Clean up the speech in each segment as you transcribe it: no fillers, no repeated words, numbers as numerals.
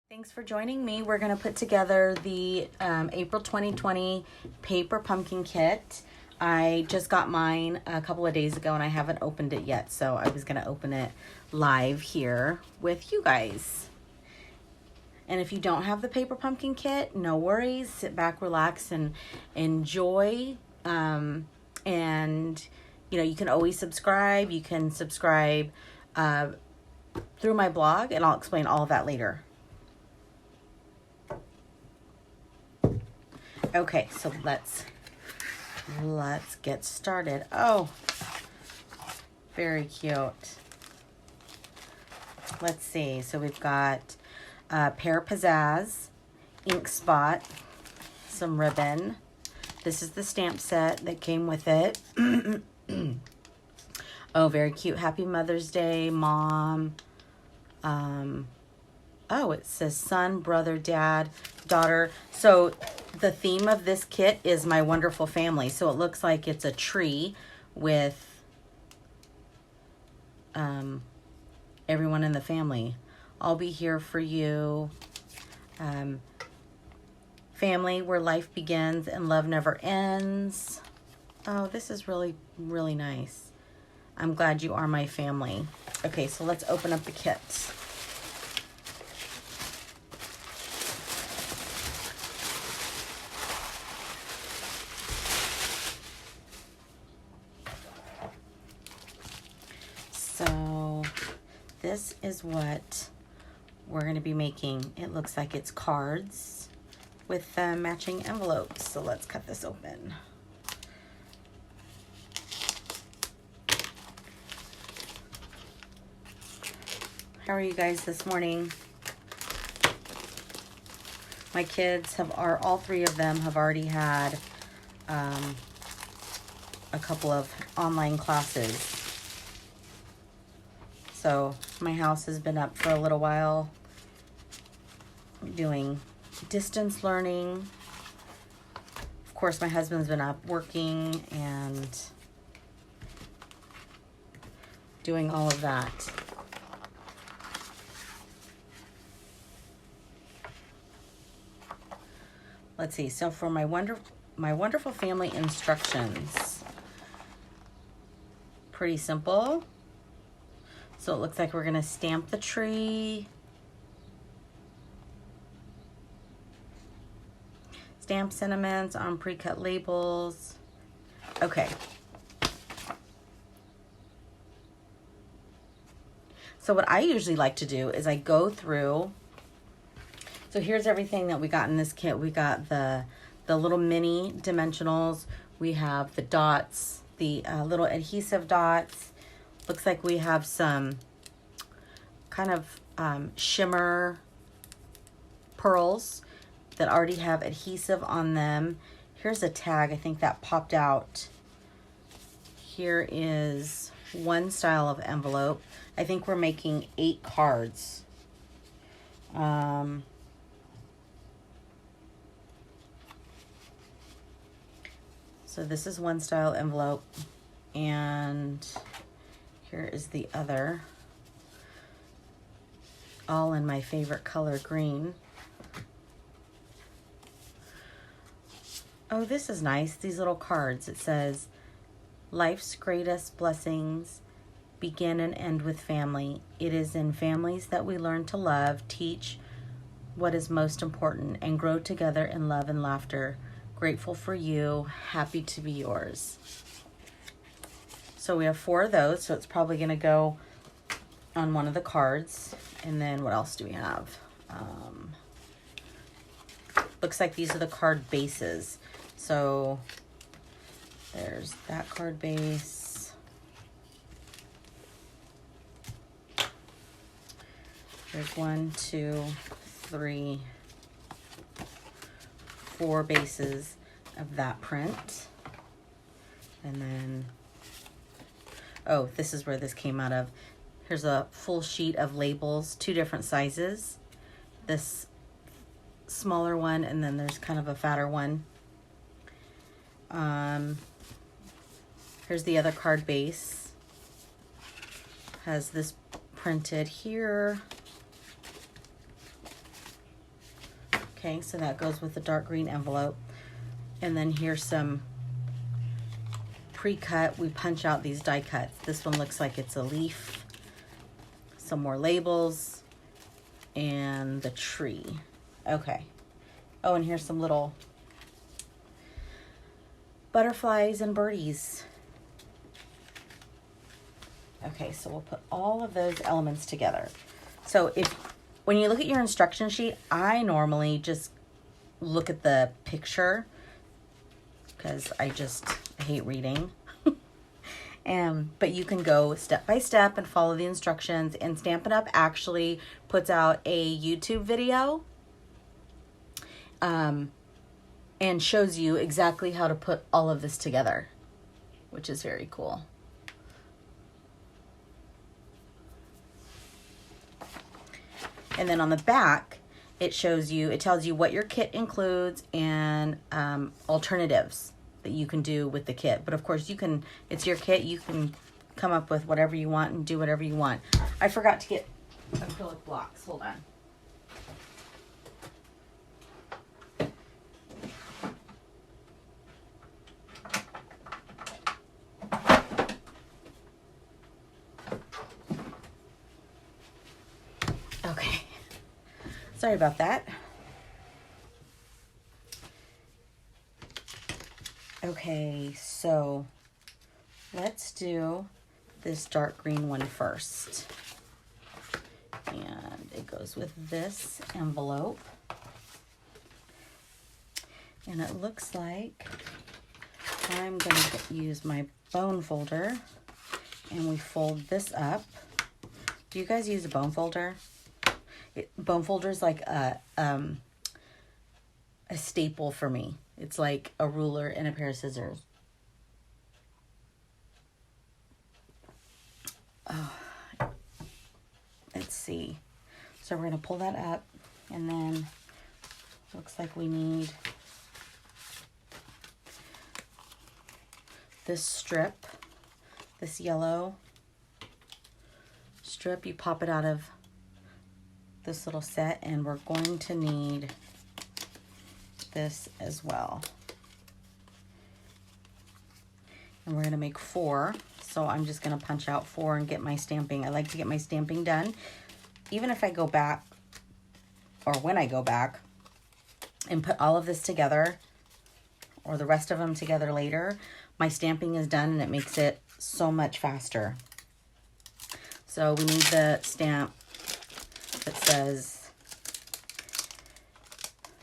Thanks for joining me. We're going to put together the April 2020 paper pumpkin kit. I just got mine a couple of days ago and I haven't opened it yet, so I was going to open it live here with you guys. And if you don't have the paper pumpkin kit, no worries. Sit back, relax, and enjoy. And you can always subscribe. You can subscribe through my blog, and I'll explain all of that later. Okay, so let's get started. Oh, very cute. Let's see. So we've got Pear Pizzazz, ink spot, some ribbon. This is the stamp set that came with it. Oh, very cute. Happy Mother's Day, Mom. Oh, it says son, brother, dad, daughter. So the theme of this kit is my wonderful family. So it looks like it's a tree with everyone in the family. I'll be here for you. Family where life begins and love never ends. Oh, this is really, really nice. I'm glad you are my family. Okay, so let's open up the kit. So this is what we're going to be making. It looks like it's cards with matching envelopes. So let's cut this open. How are you guys this morning? My kids all three of them have already had a couple of online classes. So my house has been up for a little while doing distance learning. Of course, my husband's been up working and doing all of that. Let's see. So for my wonderful family instructions, pretty simple. So it looks like we're going to stamp the tree. Stamp sentiments on pre-cut labels. Okay. So what I usually like to do is I go through. So here's everything that we got in this kit. We got the little mini dimensionals. We have the dots, the little adhesive dots. Looks like we have some kind of shimmer pearls that already have adhesive on them. Here's a tag. I think that popped out. Here is one style of envelope. I think we're making 8 cards. So this is one style envelope, and here is the other, all in my favorite color, green. Oh, this is nice, these little cards. It says, life's greatest blessings begin and end with family. It is in families that we learn to love, teach what is most important, and grow together in love and laughter. Grateful for you, happy to be yours. So we have 4 of those, so it's probably going to go on one of the cards. And then what else do we have? Looks like these are the card bases. So there's that card base. There's 1, 2, 3, 4 bases of that print. And then, oh, this is where this came out of. Here's a full sheet of labels, 2 different sizes. This smaller one, and then there's kind of a fatter one. Here's the other card base. Has this printed here. Okay, so that goes with the dark green envelope. And then here's some pre-cut. We punch out these die cuts. This one looks like it's a leaf. Some more labels. And the tree. Okay. Oh, and here's some little butterflies and birdies. Okay, so we'll put all of those elements together. So when you look at your instruction sheet, I normally just look at the picture because I hate reading. But you can go step by step and follow the instructions, and Stampin' Up! Actually puts out a YouTube video and shows you exactly how to put all of this together, which is very cool. And then on the back, it tells you what your kit includes and alternatives that you can do with the kit. But of course, it's your kit. You can come up with whatever you want and do whatever you want. I forgot to get acrylic blocks. Hold on. Okay. Sorry about that. Okay, so let's do this dark green one first. And it goes with this envelope. And it looks like I'm going to use my bone folder, and we fold this up. Do you guys use a bone folder? Bone folder is like a staple for me. It's like a ruler and a pair of scissors. Oh, let's see. So we're going to pull that up, and then looks like we need this strip, this yellow strip. You pop it out of this little set, and we're going to need this as well. And we're going to make 4. So I'm just going to punch out 4 and get my stamping. I like to get my stamping done. Even if I go back, or when I go back and put all of this together, or the rest of them together later, my stamping is done and it makes it so much faster. So we need the stamp that says,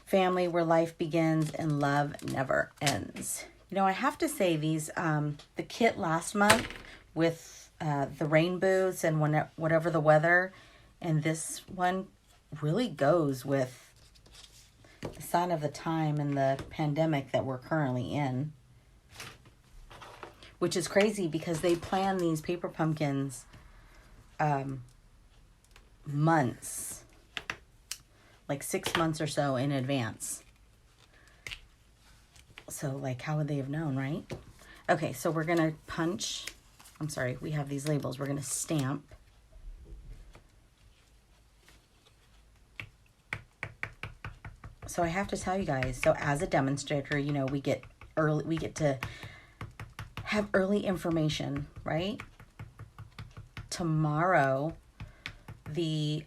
"Family where life begins and love never ends." You know, I have to say these, the kit last month with the rain boots and whatever the weather, and this one really goes with the sign of the time and the pandemic that we're currently in. Which is crazy because they plan these paper pumpkins months, like 6 months or so in advance. So like, how would they have known, right? Okay, so we're gonna punch, I'm sorry, we have these labels. We're gonna stamp. So I have to tell you guys, so as a demonstrator, you know, we get to have early information, right? Tomorrow, the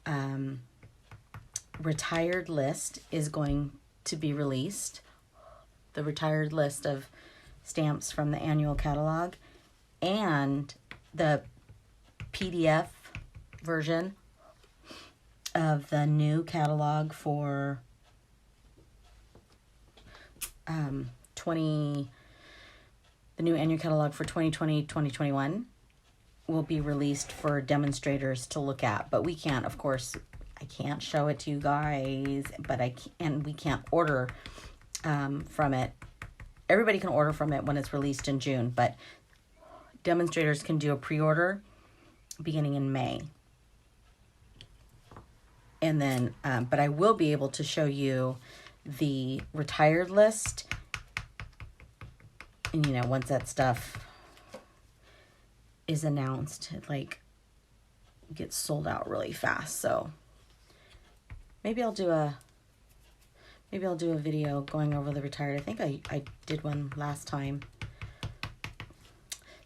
retired list is going to be released. The retired list of stamps from the annual catalog, and the PDF version of the new catalog for the new annual catalog for 2020-2021 will be released for demonstrators to look at. But we can't, of course, I can't show it to you guys, but we can't order from it. Everybody can order from it when it's released in June, but demonstrators can do a pre-order beginning in May. And then, but I will be able to show you the retired list. And, you know, once that stuff is announced, it like gets sold out really fast. So maybe I'll do a Maybe I'll do a video going over the retired. I think I did one last time.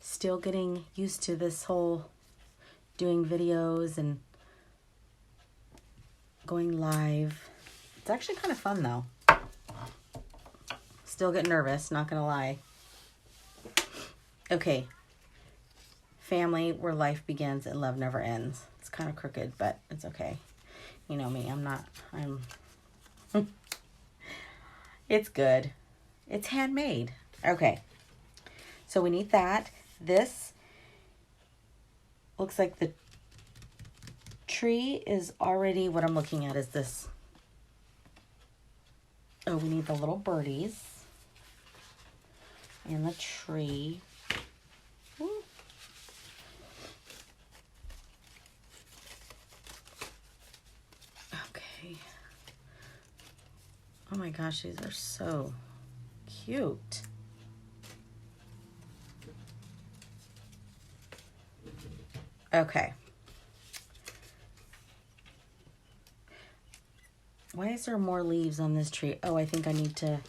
Still getting used to this whole doing videos and going live. It's actually kind of fun though. Still get nervous, not gonna lie. Okay. Family where life begins and love never ends. It's kind of crooked, but it's okay. You know me, it's good. It's handmade. Okay. So we need that. This looks like the tree is already, what I'm looking at is this. Oh, we need the little birdies and the tree. Ooh. Okay. Oh my gosh, these are so cute. Okay. Why is there more leaves on this tree? Oh, I think I need to...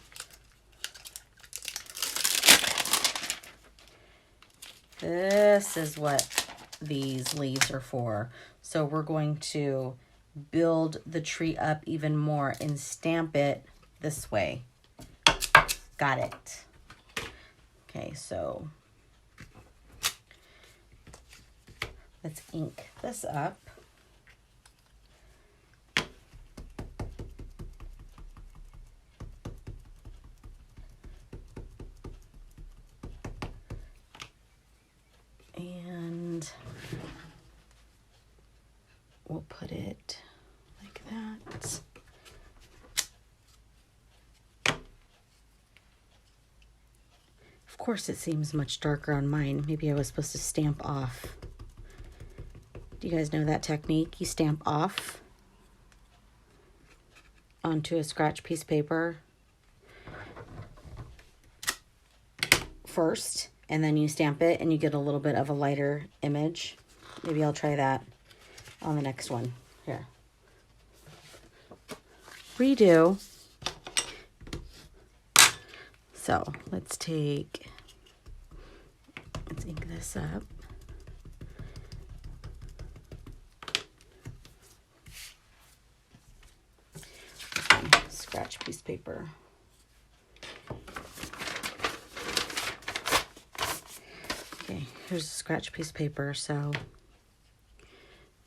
This is what these leaves are for. So we're going to build the tree up even more and stamp it this way. Got it. Okay, so let's ink this up. And we'll put it like that. Of course, it seems much darker on mine. Maybe I was supposed to stamp off. Do you guys know that technique? You stamp off onto a scratch piece of paper first, and then you stamp it and you get a little bit of a lighter image. Maybe I'll try that on the next one. Here. Redo. So let's ink this up. Scratch piece of paper. Okay, here's a scratch piece of paper. So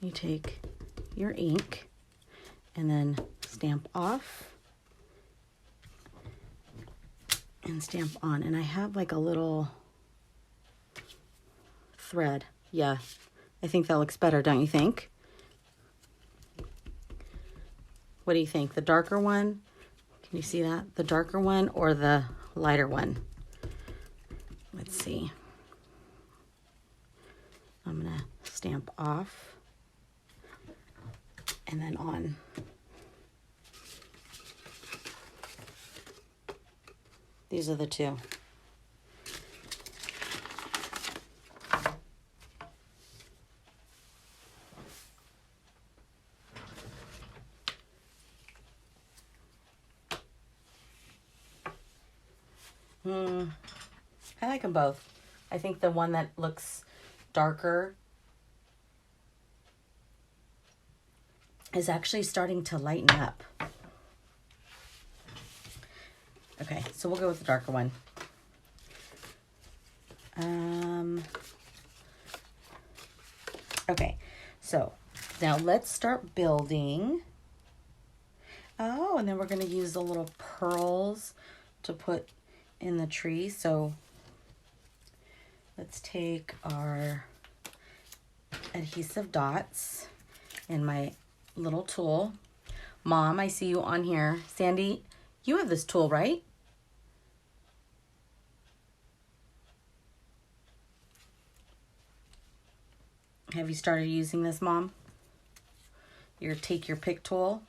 you take your ink and then stamp off and stamp on. And I have like a little thread. Yeah, I think that looks better, don't you think? What do you think? The darker one? Can you see that? The darker one or the lighter one? Let's see. I'm gonna stamp off and then on. These are the two. I like them both. I think the one that looks darker is actually starting to lighten up. Okay, so we'll go with the darker one. Okay, so now let's start building. Oh, and then we're going to use the little pearls to put in the tree. So let's take our adhesive dots and my little tool. Mom, I see you on here. Sandy, you have this tool, right? Have you started using this, Mom? Your take your pick tool.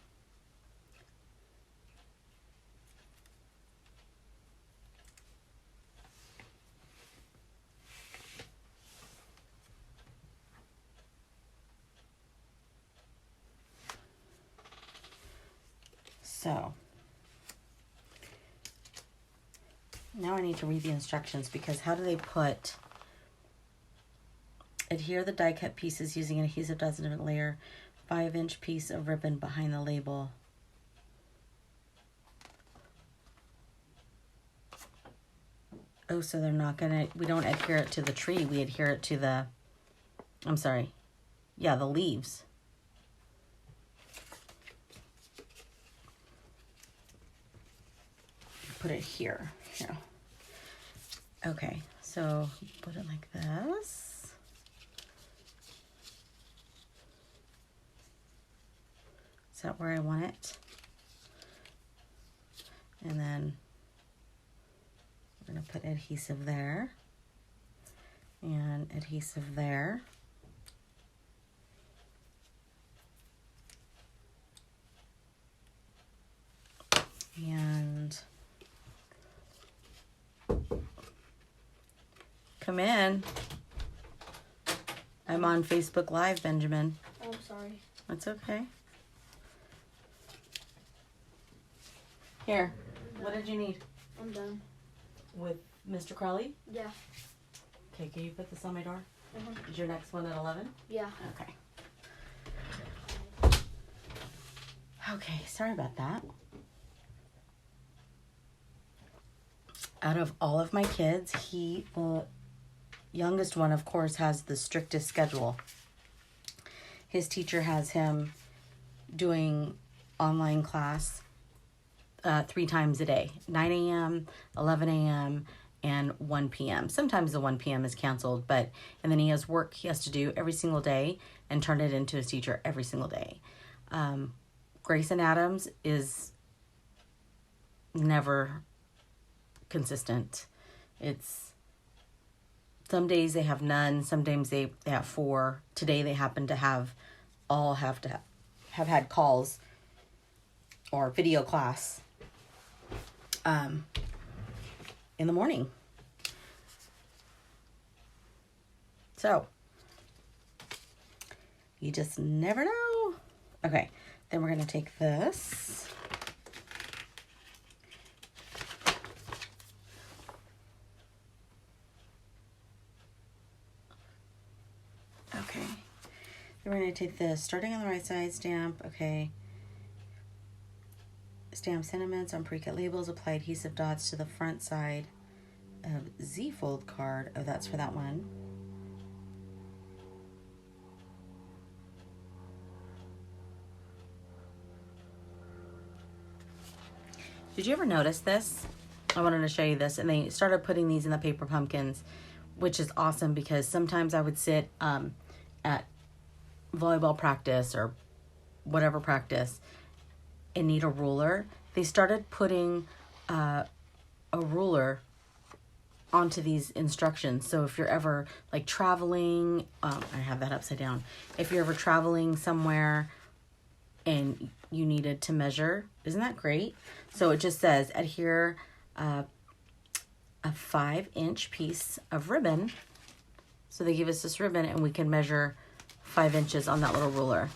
So Now I need to read the instructions, because how do they put adhere the die cut pieces using an adhesive dots and layer 5-inch piece of ribbon behind the label. Oh, so they're not gonna, we don't adhere it to the tree, we adhere it to the, I'm sorry, yeah, the leaves. Put it here. Okay, so put it like this. Is that where I want it? And then we're gonna put adhesive there and adhesive there. And come in. I'm on Facebook Live, Benjamin. Oh, I'm sorry. That's okay. Here, what did you need? I'm done. With Mr. Crowley? Yeah. Okay, can you put this on my door? Uh-huh. Is your next one at 11? Yeah. Okay. Okay, sorry about that. Out of all of my kids, the youngest one, of course, has the strictest schedule. His teacher has him doing online class 3 times a day, 9 a.m., 11 a.m., and 1 p.m. Sometimes the 1 p.m. is canceled, and then he has work he has to do every single day and turn it into his teacher every single day. Grayson Adams is never consistent. It's some days they have none, some days they have 4. Today they happen to have had calls or video class in the morning. So you just never know. Okay, then we're going to take this. Okay, then we're going to take this, starting on the right side, stamp, okay. Stamp sentiments on pre-cut labels, apply adhesive dots to the front side of Z-fold card. Oh, that's for that one. Did you ever notice this? I wanted to show you this, and they started putting these in the paper pumpkins, which is awesome, because sometimes I would sit at volleyball practice or whatever practice and need a ruler. They started putting a ruler onto these instructions. So if you're ever like traveling, I have that upside down. If you're ever traveling somewhere and you needed to measure, isn't that great? So it just says adhere a 5-inch piece of ribbon. So they give us this ribbon and we can measure 5 inches on that little ruler.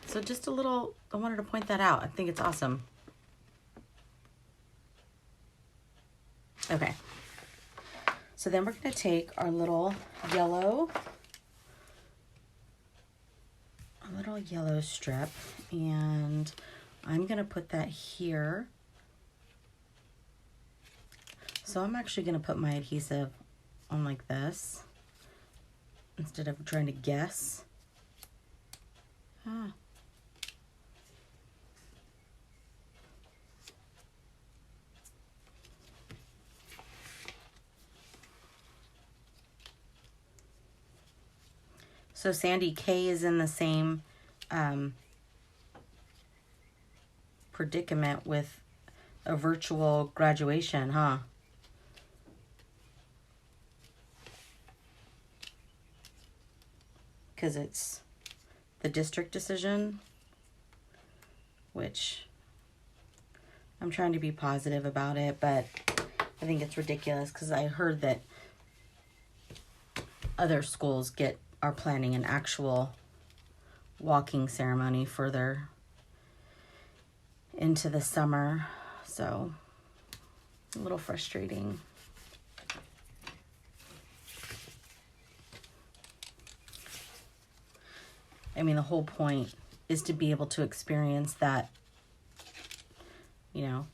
So just a little, I wanted to point that out. I think it's awesome. Okay. So then we're going to take our little yellow strip, and I'm going to put that here. So I'm actually going to put my adhesive on like this instead of trying to guess. So Sandy, K is in the same predicament with a virtual graduation, huh? Because it's the district decision, which I'm trying to be positive about it, but I think it's ridiculous because I heard that other schools are planning an actual walking ceremony further into the summer. So a little frustrating. I mean, the whole point is to be able to experience that, you know,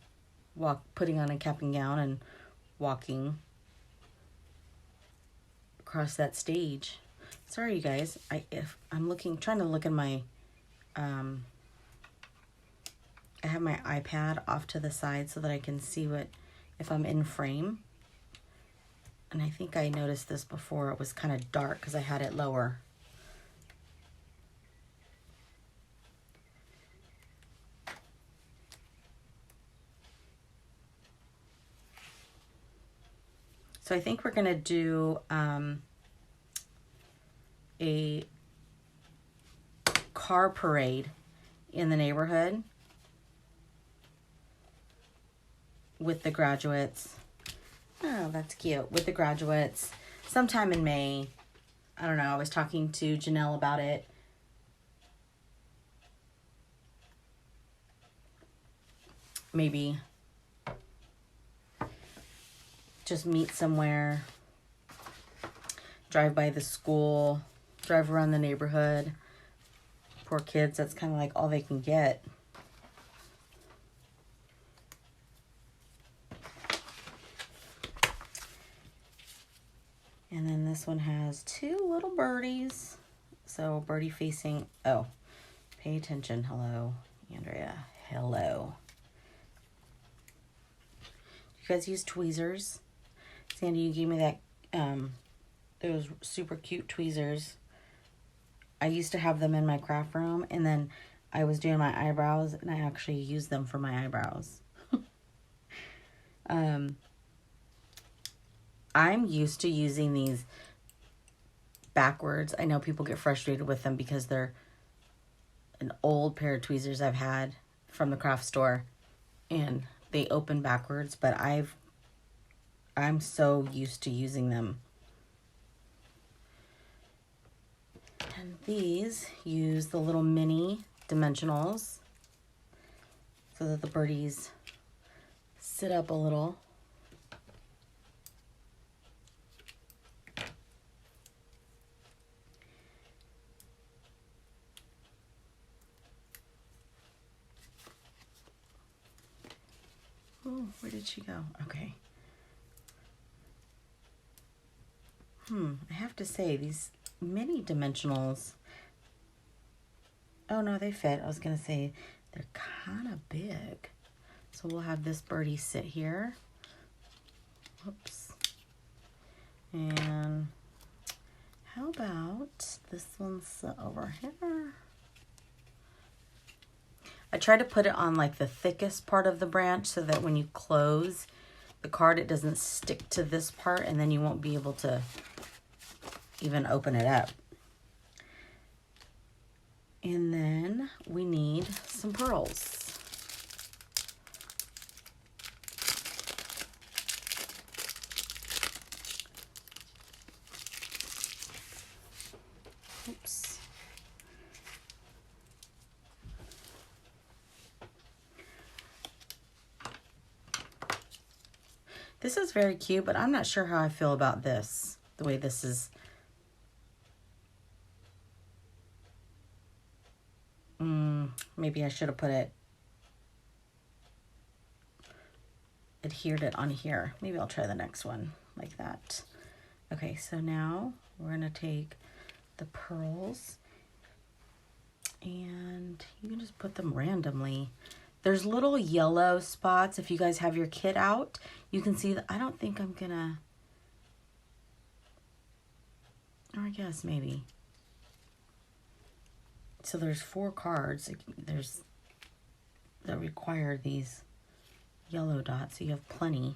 putting on a cap and gown and walking across that stage. Sorry, you guys. If I'm trying to look in my, I have my iPad off to the side so that I can see if I'm in frame. And I think I noticed this before. It was kind of dark because I had it lower. So I think we're going to do a car parade in the neighborhood with the graduates. Oh, that's cute. With the graduates sometime in May. I don't know. I was talking to Janelle about it. Maybe just meet somewhere, drive by the school, drive around the neighborhood. Poor kids, that's kind of like all they can get. And then this one has 2 little birdies. So birdie facing, oh, pay attention. Hello, Andrea. Hello. You guys use tweezers? Sandy, you gave me that, those super cute tweezers. I used to have them in my craft room, and then I was doing my eyebrows, and I actually used them for my eyebrows. I'm used to using these backwards. I know people get frustrated with them because they're an old pair of tweezers I've had from the craft store, and they open backwards, but I'm so used to using them. And these use the little mini dimensionals so that the birdies sit up a little. Oh, where did she go? Okay. I have to say, these mini dimensionals, oh no, they fit. I was going to say they're kind of big. So we'll have this birdie sit here. Whoops. And how about this one sit over here? I try to put it on like the thickest part of the branch so that when you close the card, it doesn't stick to this part, and then you won't be able to even open it up. And then we need some pearls. Oops. This is very cute, but I'm not sure how I feel about this, the way this is. Maybe I should have adhered it on here. Maybe I'll try the next one like that. Okay, so now we're gonna take the pearls and you can just put them randomly. There's little yellow spots. If you guys have your kit out, you can see that. I don't think I'm gonna, or I guess maybe. So there's 4 cards that require these yellow dots. So you have plenty.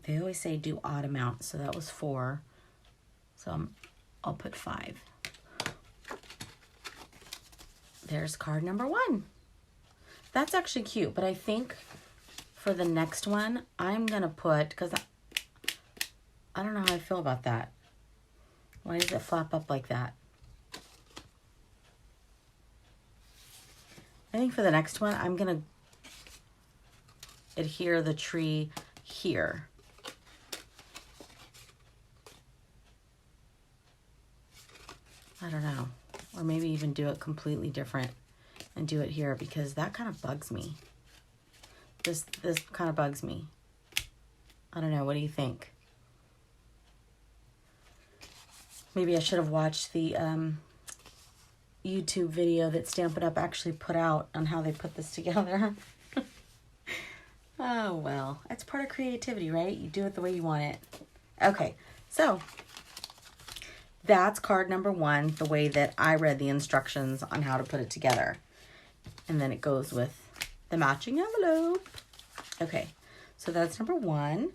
They always say do odd amounts, so that was 4. So I'll put 5. There's card number 1. That's actually cute, but I think for the next one, I'm gonna put, because I don't know how I feel about that. Why does it flap up like that? I think for the next one, I'm going to adhere the tree here. I don't know. Or maybe even do it completely different and do it here, because that kind of bugs me. This kind of bugs me. I don't know. What do you think? Maybe I should have watched the YouTube video that Stampin' Up! Actually put out on how they put this together. Oh, well. It's part of creativity, right? You do it the way you want it. Okay, so that's card number 1, the way that I read the instructions on how to put it together. And then it goes with the matching envelope. Okay, so that's number 1.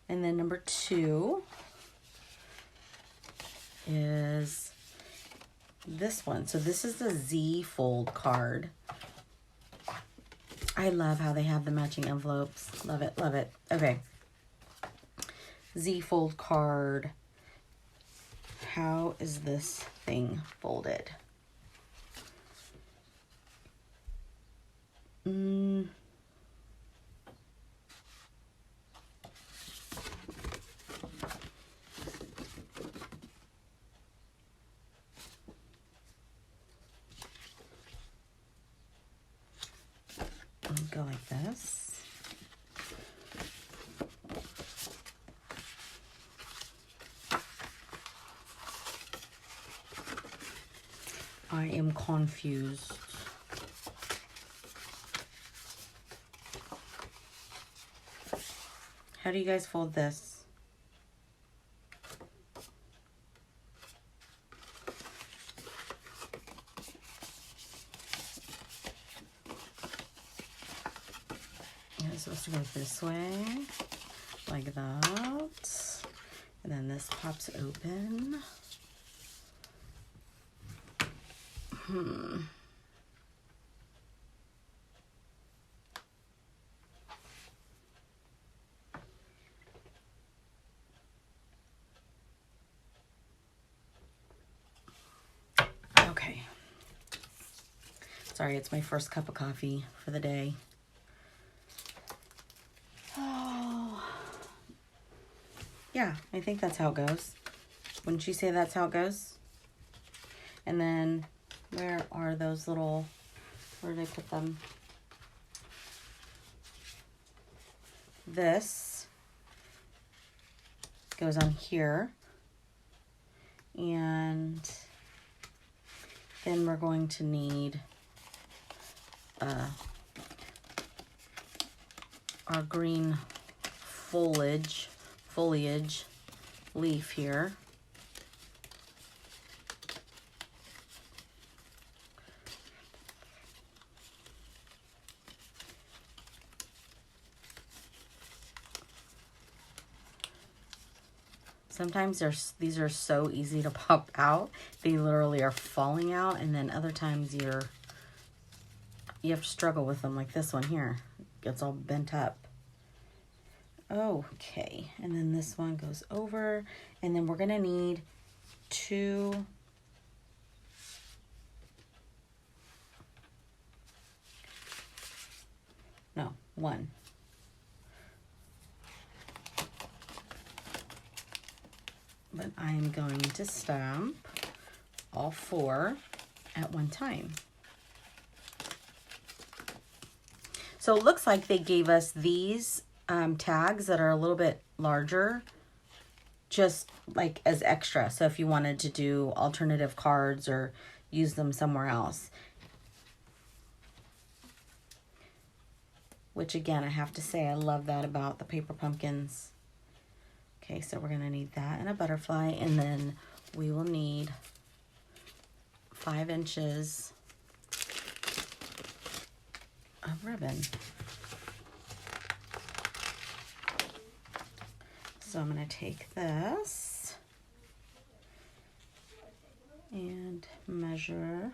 And then number 2 is this one. So this is the Z fold card. I love how they have the matching envelopes. Love it, love it. Okay. Z fold card. How is this thing folded? Go like this. I am confused. How do you guys fold this? It's supposed to go this way, like that. And then this pops open. Okay. Sorry, it's my first cup of coffee for the day. Oh. Yeah, I think that's how it goes. Wouldn't you say that's how it goes? And then where are those little, where did I put them? This goes on here. And then we're going to need our green foliage leaf here. Sometimes these are so easy to pop out. They literally are falling out, and then other times you have to struggle with them, like this one here. It's all bent up. Okay, and then this one goes over, and then we're gonna need 2 no, 1. But I'm going to stamp all 4 at one time. So it looks like they gave us these tags that are a little bit larger, just like as extra. So if you wanted to do alternative cards or use them somewhere else. Which again, I have to say, I love that about the paper pumpkins. Okay, so we're gonna need that and a butterfly, and then we will need 5 inches of ribbon. So I'm gonna take this and measure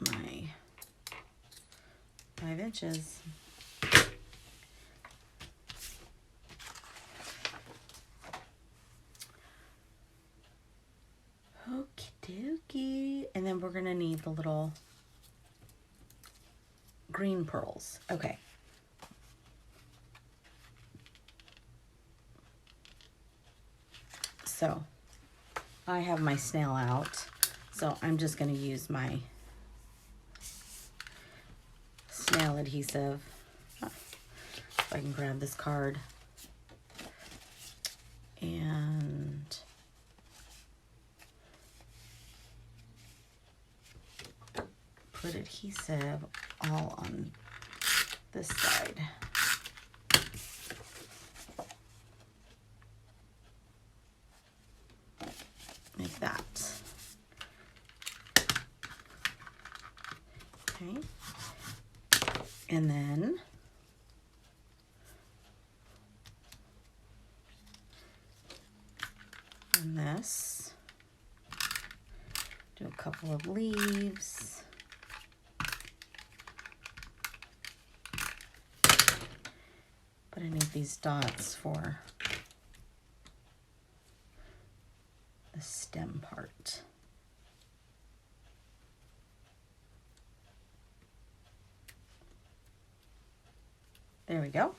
my 5 inches. And then we're gonna need the little green pearls. Okay. So I have my snail out, so I'm just gonna use my snail adhesive. If I can grab this card. And put adhesive all on this side. Like that. Okay. And then on this, do a couple of leaves. But I need these dots for the stem part. There we go.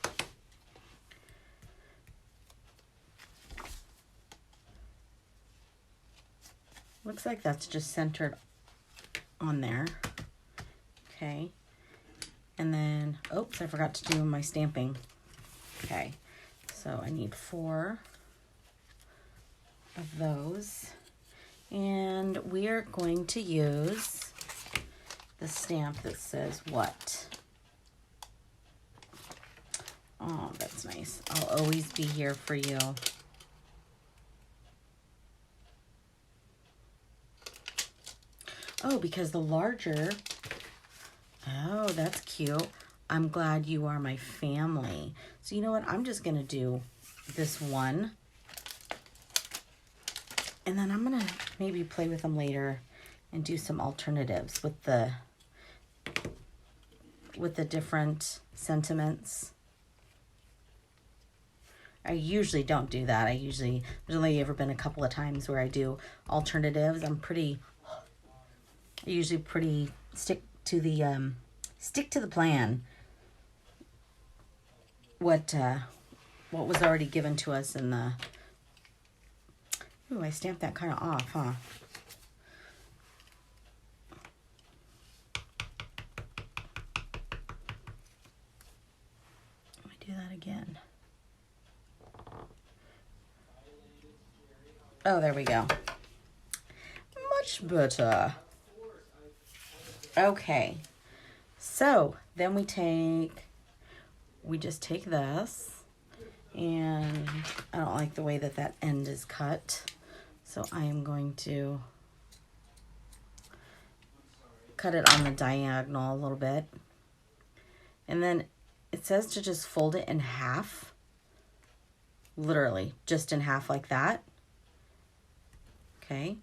Looks like that's just centered on there. Okay. And then, oops, I forgot to do my stamping. Okay, so I need 4 of those. And we are going to use the stamp that says what? Oh, that's nice. I'll always be here for you. Oh, because the larger, oh, that's cute. I'm glad you are my family. So you know what? I'm just going to do this one. And then I'm going to maybe play with them later and do some alternatives with the different sentiments. I usually don't do that. There's only ever been a couple of times where I do alternatives. I usually pretty stick to the plan. What was already given to us in the... Ooh, I stamped that kind of off, huh? Let me do that again. Oh, there we go. Much better. Okay. So, then we just take this, and I don't like the way that end is cut. So I am going to cut it on the diagonal a little bit. And then it says to just fold it in half. Literally, just in half like that. Okay.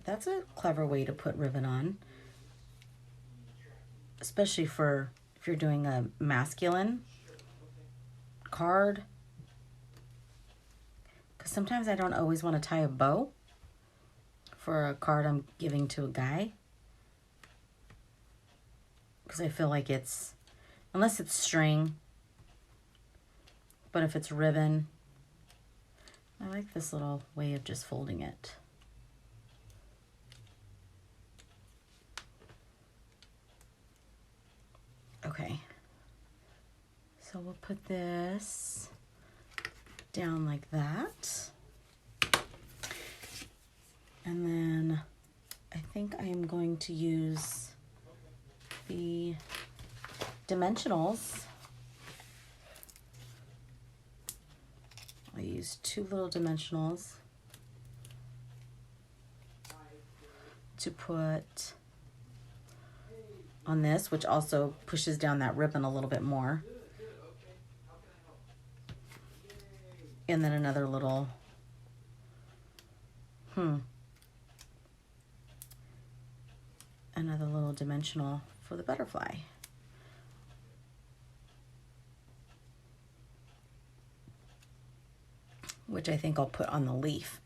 That's a clever way to put ribbon on. Especially if you're doing a masculine card. Because sometimes I don't always want to tie a bow for a card I'm giving to a guy. Because I feel like unless it's string, but if it's ribbon, I like this little way of just folding it. Okay, so we'll put this down like that. And then I think I am going to use the dimensionals. I'll use 2 little dimensionals to put on this, which also pushes down that ribbon a little bit more. And then another little, another little dimensional for the butterfly. which I think I'll put on the leaf.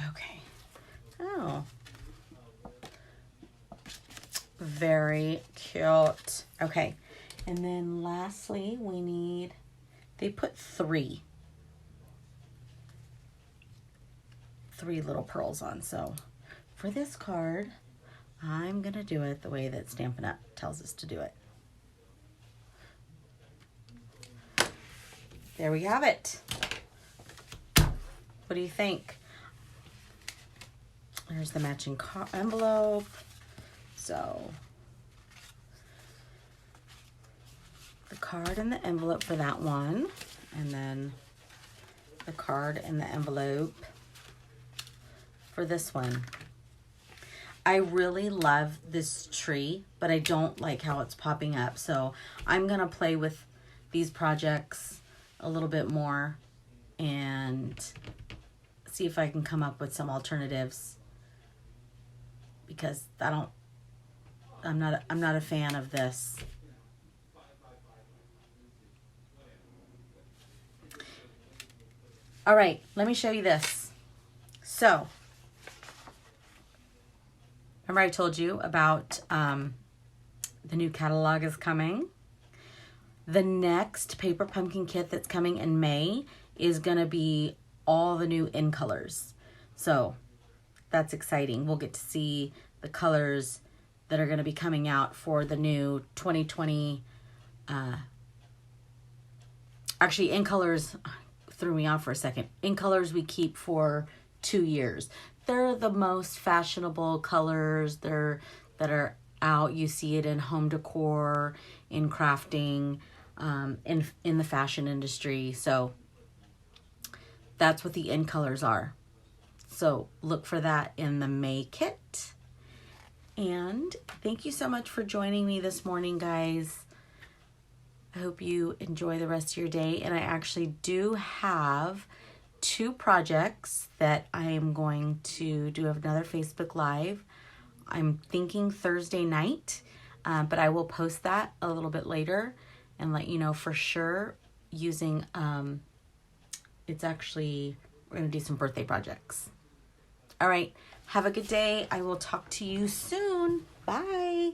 Okay. Oh. Very cute. Okay. And then lastly, we need, they put three little pearls on. So for this card, I'm going to do it the way that Stampin' Up! Tells us to do it. There we have it. What do you think? There's the matching envelope. So the card and the envelope for that one, and then the card and the envelope for this one. I really love this tree, but I don't like how it's popping up. So I'm gonna play with these projects a little bit more and see if I can come up with some alternatives, because I'm not a fan of this. All right, let me show you this. So, remember I told you about the new catalog is coming. The next Paper Pumpkin kit that's coming in May is gonna be all the new in colors. So that's exciting. We'll get to see the colors that are going to be coming out for the new 2020. Actually, in colors threw me off for a second. In colors we keep for 2 years. They're the most fashionable colors that are out. You see it in home decor, in crafting, in the fashion industry. So that's what the in colors are. So look for that in the May kit. And thank you so much for joining me this morning, guys. I hope you enjoy the rest of your day. And I actually do have 2 projects that I am going to do another Facebook Live. I'm thinking Thursday night, but I will post that a little bit later and let you know for sure using, it's actually, we're going to do some birthday projects. All right. Have a good day. I will talk to you soon. Bye.